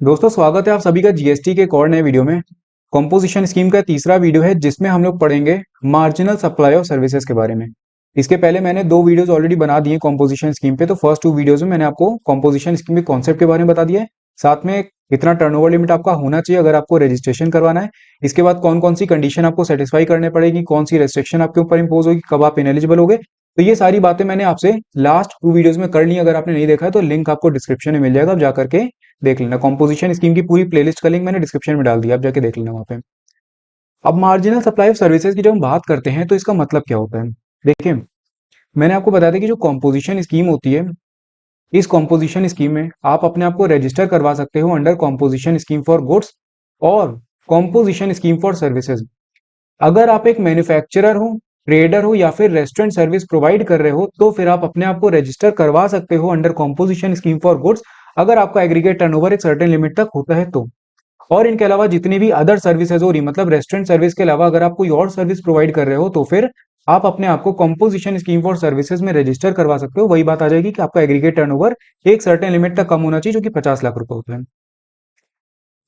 दोस्तों स्वागत है आप सभी का जीएसटी के एक और नए वीडियो में। कॉम्पोजिशन स्कीम का तीसरा वीडियो है जिसमें हम लोग पढ़ेंगे मार्जिनल सप्लाई ऑफ सर्विसेज के बारे में। इसके पहले मैंने दो वीडियोस ऑलरेडी बना दिए कॉम्पोजिशन स्कीम पे। तो फर्स्ट टू वीडियोस में मैंने आपको कॉम्पोजिशन स्कीम के कॉन्सेप्ट के बारे में बता दिया है, साथ में कितना टर्नओवर लिमिट आपका होना चाहिए अगर आपको रजिस्ट्रेशन करवाना है। इसके बाद कौन कौन सी कंडीशन आपको सेटिस्फाई करने पड़ेगी, कौन सी रेस्ट्रिक्शन आपके ऊपर इंपोज होगी, कब आप इनेलिजिबल होगे। तो ये सारी बातें मैंने आपसे लास्ट टू वीडियोस में कर ली। अगर आपने नहीं देखा है तो लिंक आपको डिस्क्रिप्शन में मिल जाएगा, आप जाकर के देख लेना। कॉम्पोजिशन स्कीम की पूरी प्लेलिस्ट का लिंक मैंने डिस्क्रिप्शन में डाल दिया, आप जाके देख लेना वहां पे। अब मार्जिनल सप्लाई ऑफ सर्विसेज की जब हम बात करते हैं तो इसका मतलब क्या होता है। देखिए, मैंने आपको बताया था कि जो कॉम्पोजिशन स्कीम होती है, इस कॉम्पोजिशन स्कीम में आप अपने आप को रजिस्टर करवा सकते हो under composition scheme for goods और कॉम्पोजिशन स्कीम फॉर सर्विसेज। अगर आप एक मैन्युफैक्चरर हो, ट्रेडर हो या फिर रेस्टोरेंट सर्विस प्रोवाइड कर रहे हो तो फिर आप अपने आप को रजिस्टर करवा सकते हो under composition scheme for goods, अगर आपका एग्रीगेट टर्नओवर एक सर्टेन लिमिट तक होता है तो। और इनके अलावा जितनी भी अदर सर्विसेज हो रही, मतलब रेस्टोरेंट सर्विस के अलावा अगर आप कोई और सर्विस प्रोवाइड कर रहे हो तो फिर आप अपने आप को कॉम्पोजिशन स्कीम फॉर सर्विसेज में रजिस्टर करवा सकते हो। वही बात आ जाएगी कि आपका एग्रीगेट टर्नओवर एक सर्टेन लिमिट तक कम होना चाहिए, जो कि 50 लाख रुपए होता है।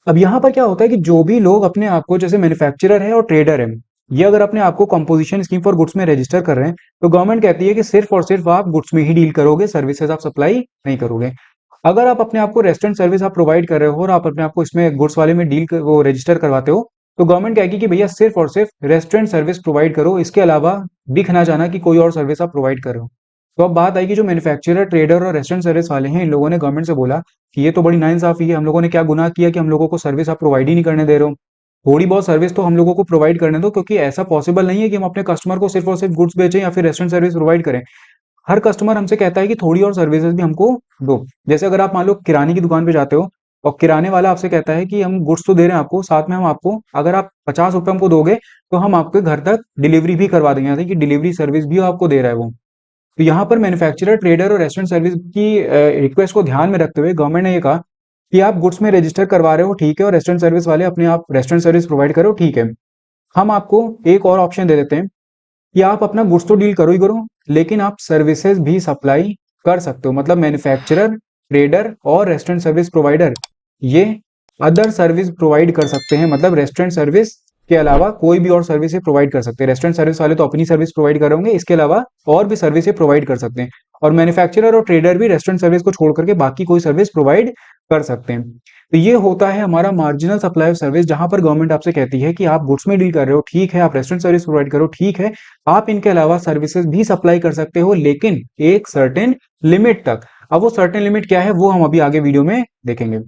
अब यहाँ पर क्या होता है कि जो भी लोग अपने आप को, जैसे मैन्युफैक्चरर है और ट्रेडर है, ये अगर अपने आप को कंपोजिशन स्कीम फॉर गुड्स में रजिस्टर कर रहे हैं तो गवर्नमेंट कहती है कि सिर्फ और सिर्फ आप गुड्स में ही डील करोगे, सर्विसेज आप सप्लाई नहीं करोगे। अगर आप अपने आप को रेस्टोरेंट सर्विस आप प्रोवाइड कर रहे हो और आप अपने आप को इसमें गुड्स वाले में वो रजिस्टर करवाते हो तो गवर्नमेंट कहेगी कि भैया सिर्फ और सिर्फ रेस्टोरेंट सर्विस प्रोवाइड करो, इसके अलावा दिख ना जाना कि कोई और सर्विस आप प्रोवाइड कर रहे हो। तो अब बात आएगी, जो मैन्युफैक्चरर, ट्रेडर और रेस्टोरेंट सर्विस वाले हैं, इन लोगों ने गवर्नमेंट से बोला कि ये तो बड़ी नाइंसाफी है, हम लोगों ने क्या गुनाह किया कि हम लोगों को सर्विस आप प्रोवाइड ही नहीं करने दे रहे हो। थोड़ी बहुत सर्विस तो हम लोगों को प्रोवाइड करने दो, क्योंकि ऐसा पॉसिबल नहीं है कि हम अपने कस्टमर को सिर्फ और सिर्फ गुड्स बेचें या फिर रेस्टोरेंट सर्विस प्रोवाइड करें। हर कस्टमर हमसे कहता है कि थोड़ी और सर्विसेज भी हमको दो। जैसे अगर आप मान लो किराने की दुकान पे जाते हो और किराने वाला आपसे कहता है कि हम गुड्स तो दे रहे हैं आपको, साथ में हम आपको, अगर आप 50 रुपए हमको दोगे तो हम आपके घर तक डिलीवरी भी करवा देंगे, यानी कि डिलीवरी सर्विस भी आपको दे रहा है वो। तो यहाँ पर मैन्युफैक्चरर, ट्रेडर और रेस्टोरेंट सर्विस की रिक्वेस्ट को ध्यान में रखते हुए गवर्नमेंट ने ये कहा कि आप गुड्स में रजिस्टर करवा रहे हो ठीक है, और रेस्टोरेंट सर्विस वाले अपने आप रेस्टोरेंट सर्विस प्रोवाइड करो ठीक है। हम आपको एक और ऑप्शन दे देते हैं कि आप अपना गुड्स तो डील करो ही करो, लेकिन आप सर्विसेज भी सप्लाई कर सकते हो। मतलब मैन्युफैक्चरर, ट्रेडर और रेस्टोरेंट सर्विस प्रोवाइडर ये अदर सर्विस प्रोवाइड कर सकते हैं, मतलब रेस्टोरेंट सर्विस के अलावा कोई भी और सर्विस प्रोवाइड कर सकते हैं। रेस्टोरेंट सर्विस वाले तो अपनी सर्विस प्रोवाइड कर होंगे, इसके अलावा और भी सर्विस प्रोवाइड कर सकते हैं। और मैन्युफैक्चरर और ट्रेडर भी रेस्टोरेंट सर्विस को छोड़ करके बाकी कोई सर्विस प्रोवाइड कर सकते हैं। तो ये होता है हमारा मार्जिनल सप्लाई ऑफ सर्विस, जहां पर गवर्नमेंट आपसे कहती है कि आप गुड्स में डील कर रहे हो ठीक है, आप रेस्टोरेंट सर्विस प्रोवाइड करो ठीक है, आप इनके अलावा सर्विसेज भी सप्लाई कर सकते हो, लेकिन एक सर्टेन लिमिट तक। अब वो सर्टेन लिमिट क्या है वो हम अभी आगे वीडियो में देखेंगे।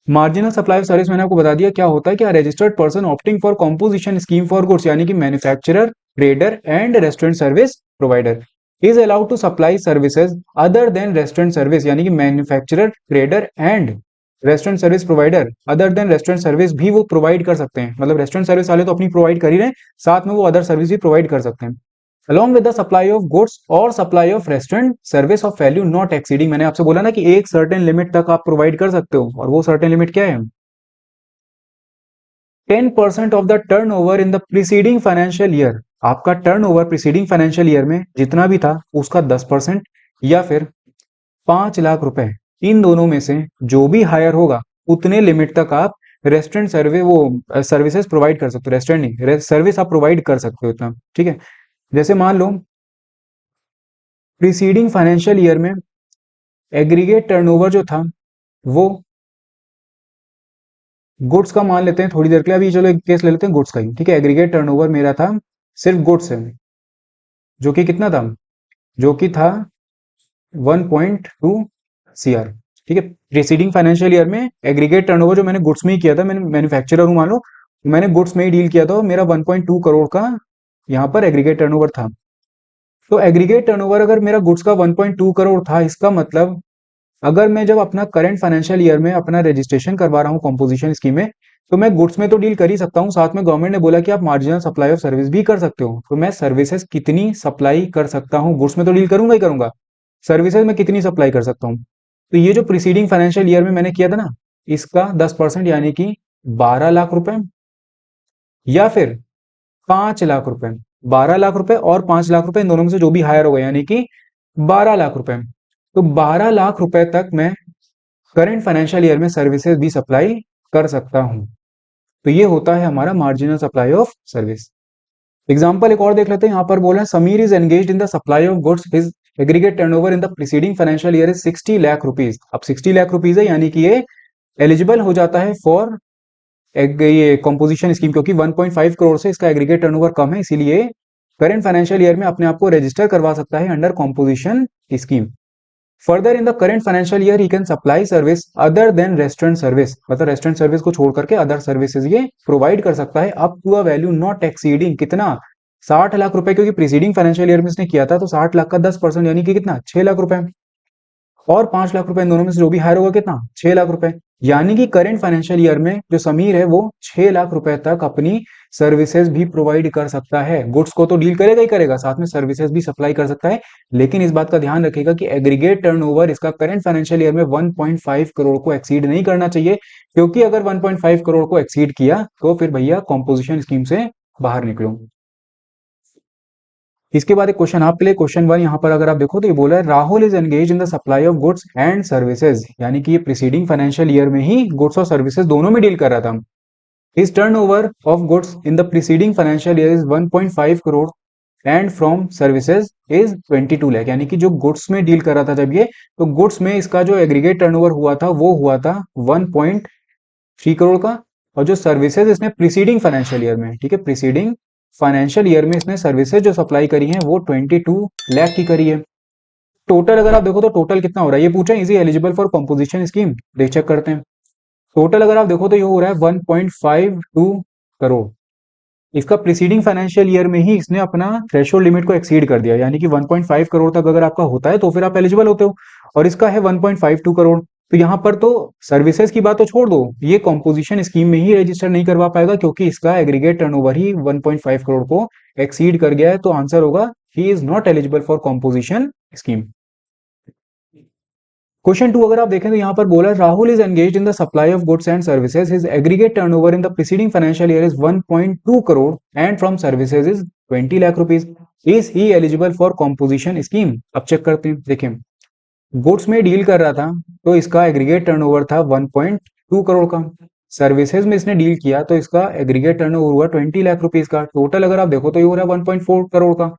मार्जिनल सप्लाई ऑफ सर्विस मैंने आपको बता दिया क्या होता है। क्या registered person opting for composition scheme for goods, यानी कि manufacturer, trader and restaurant service provider is allowed to supply services other than restaurant service, यानी कि manufacturer, trader and restaurant service provider other than restaurant service भी वो provide कर सकते हैं। मतलब रेस्टोरेंट सर्विस वाले तो अपनी प्रोवाइड कर ही रहे हैं, साथ में वो अदर सर्विस भी प्रोवाइड कर सकते हैं। along with the supply of goods और supply of restaurant service of value not exceeding, मैंने आपसे बोला ना कि एक सर्टेन लिमिट तक आप प्रोवाइड कर सकते हो, और वो सर्टेन लिमिट क्या है, 10% of the turnover in the preceding financial year. आपका turnover preceding financial year में जितना भी था उसका 10%, या फिर 5 लाख रुपए, इन दोनों में से जो भी हायर होगा उतने लिमिट तक आप रेस्टोरेंट सर्वे वो सर्विसेज प्रोवाइड कर सकते हो। रेस्टोरेंट नहीं, सर्विस आप प्रोवाइड कर सकते हो इतना, ठीक है। जैसे मान लो प्रीसीडिंग फाइनेंशियल ईयर में एग्रीगेट टर्नओवर जो था वो, गुड्स का मान लेते हैं थोड़ी देर के लिए, अभी चलो एक केस ले लेते हैं गुड्स का ही, ठीक है। एग्रीगेट टर्नओवर मेरा था सिर्फ गुड्स है, जो कि कितना था, जो कि था 1.2 CR, ठीक है। प्रीसीडिंग फाइनेंशियल ईयर में एग्रीगेट टर्नओवर जो मैंने गुड्स में ही किया था, मैंने मैन्युफैक्चरर हूं मान लो, मैंने गुड्स में ही डील किया था और मेरा 1.2 करोड़ का यहाँ पर एग्रीगेट टर्नओवर था। तो एग्रीगेट टर्नओवर अगर मेरा गुड्स का 1.2 करोड़ था, इसका मतलब अगर मैं जब अपना करंट फाइनेंशियल ईयर में अपना रजिस्ट्रेशन करवा रहा हूँ कॉम्पोजिशन स्कीम में, तो मैं गुड्स में तो डील कर ही सकता हूँ, साथ में गवर्नमेंट ने बोला कि आप मार्जिनल सप्लाई ऑफ सर्विस भी कर सकते हो। तो मैं सर्विसेज कितनी सप्लाई कर सकता हूँ, गुड्स में तो डील करूंगा ही करूंगा, सर्विसेज में कितनी सप्लाई कर सकता हूँ। तो ये जो प्रीसीडिंग फाइनेंशियल ईयर में मैंने किया था ना, इसका 10% यानी कि 12 लाख रुपए, या फिर 5 लाख रुपए। 12 लाख रुपए और 5 लाख रुपए, इन दोनों में से जो भी हायर होगा, यानी कि 12 लाख रुपए। तो 12 लाख रुपए तक मैं करंट फाइनेंशियल ईयर में सर्विसेज भी सप्लाई कर सकता हूं। तो ये होता है हमारा marginal supply of service. Example एक और देख लेते हैं, यहाँ पर बोल रहे हैं Sameer is engaged in the supply of goods, his aggregate turnover in the preceding financial year is 60 lakh rupees. अब 60 लाख रुपीज है, यानी कि ये एलिजिबल हो जाता है फॉर ये कॉम्पोजिशन स्कीम, क्योंकि 1.5 करोड़ से इसका एग्रीगेट टर्नओवर कम है, इसीलिए करंट फाइनेंशियल ईयर में अपने आप को रजिस्टर करवा सकता है under composition scheme. Further in the current financial year he can supply service other than restaurant service, मतलब रेस्टोरेंट सर्विस को छोड़ करके अदर सर्विसेज ये प्रोवाइड कर सकता है up to a value not exceeding कितना, 60 लाख रुपए, क्योंकि प्रीसीडिंग फाइनेंशियल ईयर में इसने किया था तो 60 लाख का 10% यानी कि कितना, 6 लाख रुपए, और 5 लाख रुपए, इन दोनों में से जो भी हायर होगा कितना, 6 लाख रुपए। यानी कि करंट फाइनेंशियल ईयर में जो समीर है वो 6 लाख रुपए तक अपनी सर्विसेज भी प्रोवाइड कर सकता है। गुड्स को तो डील करेगा ही करेगा, साथ में सर्विसेज भी सप्लाई कर सकता है, लेकिन इस बात का ध्यान रखेगा कि एग्रीगेट टर्नओवर इसका करंट फाइनेंशियल ईयर में 1.5 करोड़ को एक्सीड नहीं करना चाहिए, क्योंकि अगर 1.5 करोड़ को एक्सीड किया तो फिर भैया कॉम्पोजिशन स्कीम से बाहर निकलो। इसके बाद एक क्वेश्चन आपके लिए, क्वेश्चन 1 यहाँ पर अगर आप देखो तो ये बोला है Rahul is engage in the supply of goods and services, यानी कि ये प्रीसीडिंग फाइनेंशियल ईयर में ही गुड्स और सर्विसेज दोनों में डील कर रहा था। His turnover of goods in the preceding financial year is 1.5 crore and from services is 22 lakh, यानी कि जो गुड्स में डील कर रहा था जब ये, तो गुड्स में इसका जो एग्रीगेट टर्नओवर हुआ था वो हुआ था 1.3 करोड़ का, और जो सर्विसेज इसने प्रीसीडिंग फाइनेंशियल ईयर में, ठीक है, प्रीसीडिंग फाइनेंशियल ईयर में इसने सर्विसेज जो सप्लाई करी है वो 22 लाख की करी है। टोटल अगर आप देखो तो टोटल कितना हो रहा है, ये पूछा is eligible for composition scheme, देख चेक करते हैं। टोटल अगर आप देखो तो ये हो रहा है 1.52 करोड़। इसका प्रीसीडिंग फाइनेंशियल ईयर में ही इसने अपना थ्रेशोल्ड लिमिट को एक्सीड कर दिया, यानी कि 1.5 करोड़ तक अगर आपका होता है तो फिर आप एलिजिबल होते हो, और इसका है 1.52 करोड़। तो यहाँ पर तो सर्विसेज की बात तो छोड़ दो, ये कॉम्पोजिशन स्कीम में ही रजिस्टर नहीं करवा पाएगा, क्योंकि इसका एग्रीगेट टर्नओवर ही 1.5 करोड़ को एक्सीड कर गया है। तो आंसर होगा he is not eligible for composition scheme. Question 2 अगर आप देखें तो यहाँ पर बोला Rahul is engaged in the supply of goods and services, his aggregate turnover in the preceding financial year is 1.2 crore and from services is 20 lakh rupees, is he eligible for composition scheme. अब check करते हैं, देखें गुड्स में deal कर रहा था तो इसका एग्रीगेट टर्नओवर था 1.2 करोड़ का, सर्विसेज में इसने डील किया तो इसका एग्रीगेट टर्नओवर हुआ 20 लाख रुपीज का, टोटल अगर आप देखो तो ये हो रहा है 1.4 करोड़ का।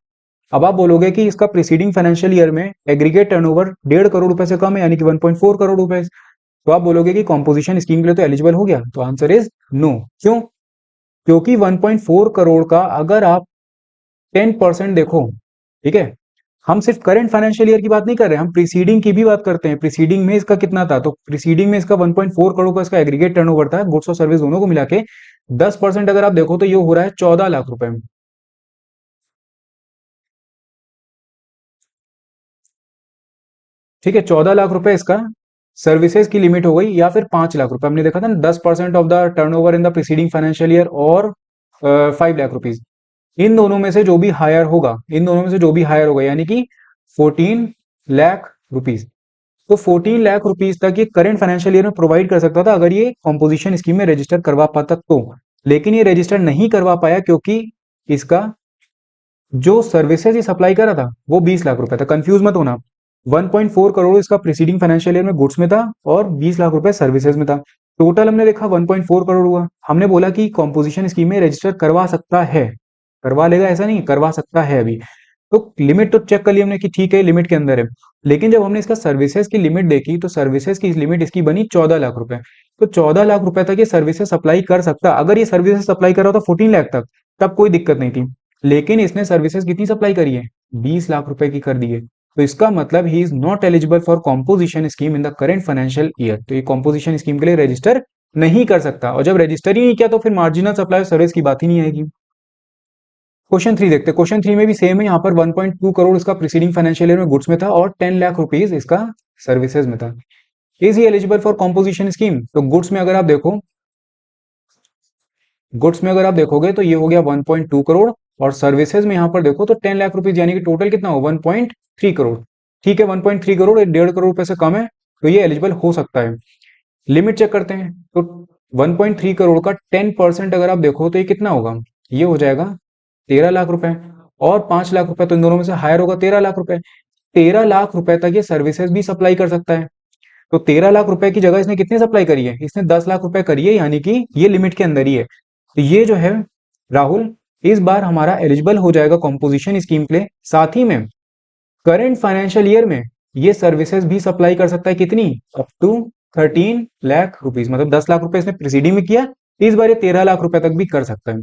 अब आप बोलोगे कि इसका प्रीसीडिंग फाइनेंशियल ईयर में एग्रीगेट टर्नओवर 1.5 करोड़ रुपए से कम है, यानी कि 1.4 करोड़ रुपए, तो आप बोलोगे कि कॉम्पोजिशन स्कीम के लिए तो एलिजिबल हो गया, तो आंसर इज नो। क्यों? क्योंकि 1.4 करोड़ का अगर आप 10% देखो, ठीक है, हम सिर्फ करंट फाइनेंशियल ईयर की बात नहीं कर रहे हैं, हम प्रीसीडिंग की भी बात करते हैं। प्रीसीडिंग में इसका कितना था, तो प्रीसीडिंग में इसका 1.4 करोड़ का इसका एग्रीगेट टर्नओवर था, गुड्स और सर्विस दोनों को मिला के 10% अगर आप देखो तो ये हो रहा है 14 लाख रुपए। ठीक है, 14 लाख रुपए इसका सर्विसेज की लिमिट हो गई, या फिर 5 लाख रुपए, हमने देखा था ना 10% of the turnover in the preceding financial year, और 5 लाख रुपीज, इन दोनों में से जो भी हायर होगा, इन दोनों में से जो भी हायर होगा, यानी कि 14 लाख रुपीज। तो 14 लाख रुपीज तक ये करंट फाइनेंशियल ईयर में प्रोवाइड कर सकता था अगर ये कॉम्पोजिशन स्कीम में रजिस्टर करवा पाता तो, लेकिन ये रजिस्टर नहीं करवा पाया क्योंकि इसका जो सर्विसेज ये सप्लाई कर रहा था वो 20 लाख रुपए था। कंफ्यूज मत होना, 1.4 करोड़ इसका प्रीसीडिंग फाइनेंशियल ईयर में गुड्स में था और 20 लाख रुपए सर्विसेज में था। टोटल हमने देखा 1.4 करोड़ हुआ। हमने बोला कि कॉम्पोजिशन स्कीम में रजिस्टर करवा सकता है, करवा लेगा ऐसा नहीं, करवा सकता है अभी। तो लिमिट तो चेक कर ली हमने कि ठीक है लिमिट के अंदर है, लेकिन जब हमने इसका सर्विसेज की लिमिट देखी तो सर्विसेज की लिमिट इसकी बनी 14 लाख रुपए। तो 14 लाख रुपए तक ये सर्विसेज सप्लाई कर सकता, अगर ये सर्विसेज सप्लाई कर रहा था 14 लाख तक तब कोई दिक्कत नहीं थी, लेकिन इसने सर्विसेज कितनी सप्लाई करी है, 20 लाख रुपए की कर दी है। तो इसका मतलब he is not eligible for composition scheme in the current financial year. तो ये कॉम्पोजिशन स्कीम के लिए रजिस्टर नहीं कर सकता, और जब रजिस्टर ही नहीं किया तो फिर मार्जिनल सप्लाई सर्विस की बात ही नहीं आएगी। क्वेश्चन 3 देखते हैं, क्वेश्चन 3 में भी सेम है, यहाँ पर 1.2 करोड़ इसका प्रीसीडिंग फाइनेंशियल ईयर में गुड्स में था और 10 लाख रुपीज इसका सर्विसेज में था। Is he eligible for composition scheme? तो गुड्स में अगर आप देखो, गुड्स में अगर आप देखोगे तो ये हो गया 1.2 करोड़, और सर्विसेज में यहाँ पर देखो तो 10 लाख रुपीज, यानी कि टोटल कितना हो 1.3 करोड़। ठीक है, 1.3 करोड़ 1.5 करोड़ रुपए से कम है, तो ये एलिजिबल हो सकता है। लिमिट चेक करते हैं, तो 1.3 करोड़ का 10% अगर आप देखो तो ये कितना होगा, ये हो जाएगा 13 लाख रुपए, और 5 लाख रुपए, तो इन दोनों में से हायर होगा 13 लाख रुपए। 13 लाख रुपए तक ये सर्विसेज भी सप्लाई कर सकता है। तो 13 लाख रुपए की जगह इसने कितनी सप्लाई करी है? इसने 10 लाख रुपए करी है, यानी कि ये लिमिट के अंदर ही है। तो ये जो है राहुल इस बार हमारा एलिजिबल हो जाएगा कॉम्पोजिशन स्कीम के लिए। साथ ही में करंट फाइनेंशियल ईयर में ये सर्विसेज भी सप्लाई कर सकता है, कितनी? अप टू 13 लाख रुपीज, मतलब 10 लाख रुपए इसने प्रीसीडिंग में किया, इस बार ये 13 लाख रुपए तक भी कर सकता है।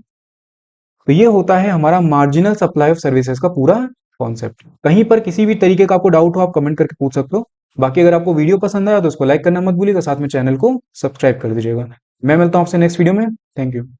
तो ये होता है हमारा मार्जिनल सप्लाई ऑफ सर्विसेज का पूरा कॉन्सेप्ट। कहीं पर किसी भी तरीके का आपको डाउट हो आप कमेंट करके पूछ सकते हो। बाकी अगर आपको वीडियो पसंद आया तो उसको लाइक करना मत भूलिएगा, साथ में चैनल को सब्सक्राइब कर दीजिएगा। मैं मिलता हूं आपसे नेक्स्ट वीडियो में। Thank you.